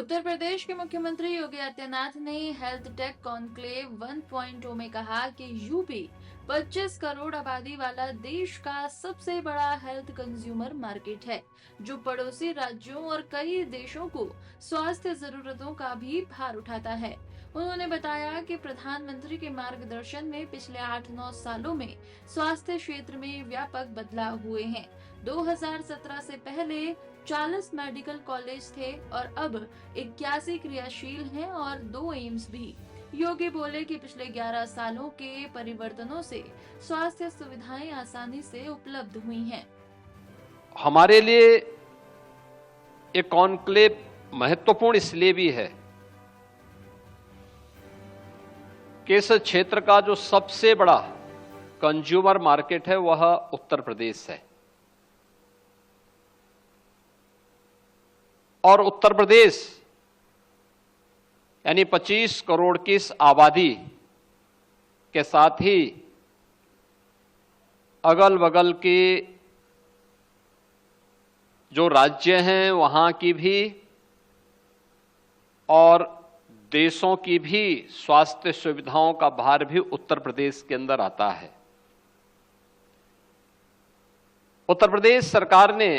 उत्तर प्रदेश के मुख्यमंत्री योगी आदित्यनाथ ने हेल्थ टेक कॉन्क्लेव 1.0 में कहा कि यूपी 25 करोड़ आबादी वाला देश का सबसे बड़ा हेल्थ कंज्यूमर मार्केट है, जो पड़ोसी राज्यों और कई देशों को स्वास्थ्य जरूरतों का भी भार उठाता है। उन्होंने बताया कि प्रधानमंत्री के मार्गदर्शन में पिछले 8-9 सालों में स्वास्थ्य क्षेत्र में व्यापक बदलाव हुए हैं। 2017 से पहले 40 मेडिकल कॉलेज थे और अब 81 क्रियाशील हैं और 2 एम्स भी। योगी बोले कि पिछले 11 सालों के परिवर्तनों से स्वास्थ्य सुविधाएं आसानी से उपलब्ध हुई हैं। हमारे लिए ये कॉन्क्लेव महत्वपूर्ण इसलिए भी है कि इस क्षेत्र का जो सबसे बड़ा कंज्यूमर मार्केट है वह उत्तर प्रदेश है और उत्तर प्रदेश यानी 25 करोड़ की इस आबादी के साथ ही अगल बगल के जो राज्य हैं वहां की भी और देशों की भी स्वास्थ्य सुविधाओं का भार भी उत्तर प्रदेश के अंदर आता है। उत्तर प्रदेश सरकार ने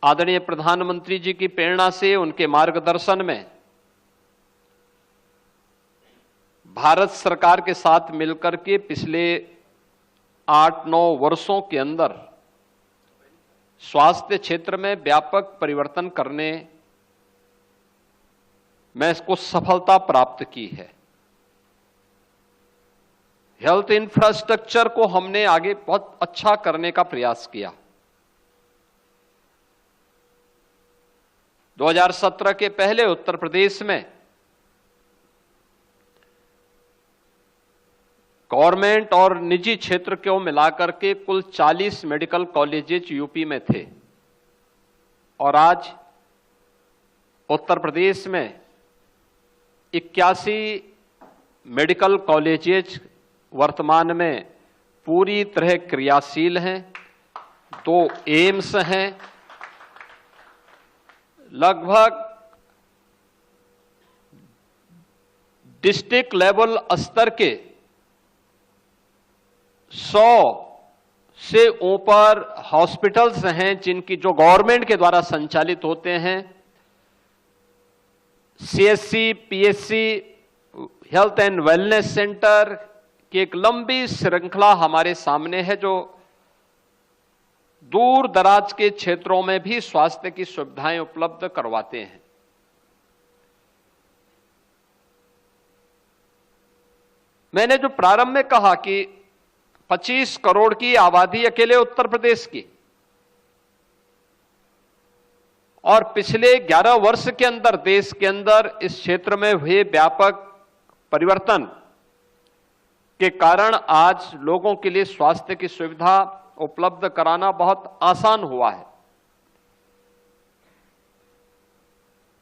आदरणीय प्रधानमंत्री जी की प्रेरणा से, उनके मार्गदर्शन में भारत सरकार के साथ मिलकर के पिछले 8-9 वर्षों के अंदर स्वास्थ्य क्षेत्र में व्यापक परिवर्तन करने में इसको सफलता प्राप्त की है। हेल्थ इंफ्रास्ट्रक्चर को हमने आगे बहुत अच्छा करने का प्रयास किया। 2017 के पहले उत्तर प्रदेश में गवर्नमेंट और निजी क्षेत्र को मिलाकर के कुल 40 मेडिकल कॉलेजेस यूपी में थे और आज उत्तर प्रदेश में 81 मेडिकल कॉलेजेस वर्तमान में पूरी तरह क्रियाशील हैं। 2 एम्स हैं। लगभग डिस्ट्रिक्ट लेवल स्तर के 100 से ऊपर हॉस्पिटल्स हैं जिनकी जो गवर्नमेंट के द्वारा संचालित होते हैं। CSC, PSC, health and wellness centre की एक लंबी श्रृंखला हमारे सामने है जो दूर दराज के क्षेत्रों में भी स्वास्थ्य की सुविधाएं उपलब्ध करवाते हैं। मैंने जो प्रारंभ में कहा कि 25 करोड़ की आबादी अकेले उत्तर प्रदेश की और पिछले 11 वर्ष के अंदर देश के अंदर इस क्षेत्र में हुए व्यापक परिवर्तन के कारण आज लोगों के लिए स्वास्थ्य की सुविधा उपलब्ध कराना बहुत आसान हुआ है।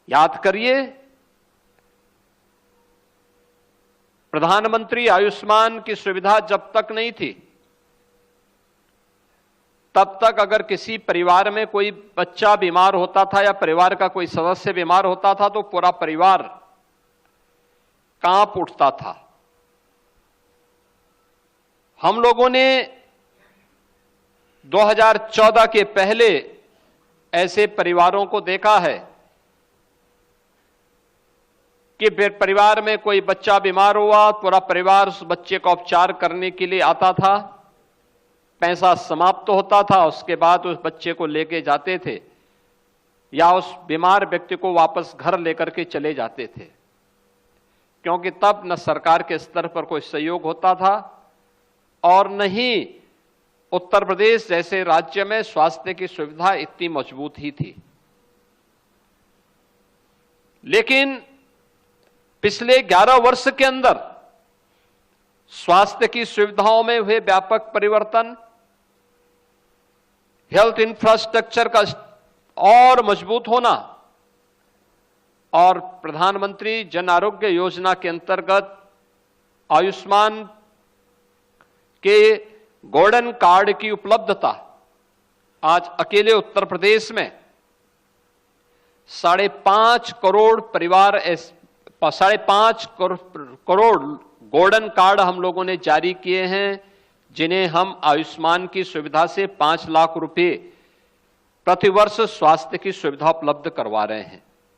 याद करिए, प्रधानमंत्री आयुष्मान की सुविधा जब तक नहीं थी तब तक अगर किसी परिवार में कोई बच्चा बीमार होता था या परिवार का कोई सदस्य बीमार होता था तो पूरा परिवार कांप उठता था। हम लोगों ने 2014 के पहले ऐसे परिवारों को देखा है कि परिवार में कोई बच्चा बीमार हुआ, पूरा परिवार उस बच्चे का उपचार करने के लिए आता था। पैसा समाप्त होता था, उसके बाद उस बच्चे को लेके जाते थे या उस बीमार व्यक्ति को वापस घर लेकर के चले जाते थे, क्योंकि तब न सरकार के स्तर पर कोई सहयोग होता था और न ही उत्तर प्रदेश जैसे राज्य में स्वास्थ्य की सुविधा इतनी मजबूत ही थी। लेकिन पिछले 11 वर्ष के अंदर स्वास्थ्य की सुविधाओं में हुए व्यापक परिवर्तन, हेल्थ इंफ्रास्ट्रक्चर का और मजबूत होना और प्रधानमंत्री जन आरोग्य योजना के अंतर्गत आयुष्मान के गोल्डन कार्ड की उपलब्धता आज अकेले उत्तर प्रदेश में 5.5 करोड़ परिवार, 5.5 करोड़ गोल्डन कार्ड हम लोगों ने जारी किए हैं, जिन्हें हम आयुष्मान की सुविधा से 5 लाख रुपए प्रतिवर्ष स्वास्थ्य की सुविधा उपलब्ध करवा रहे हैं।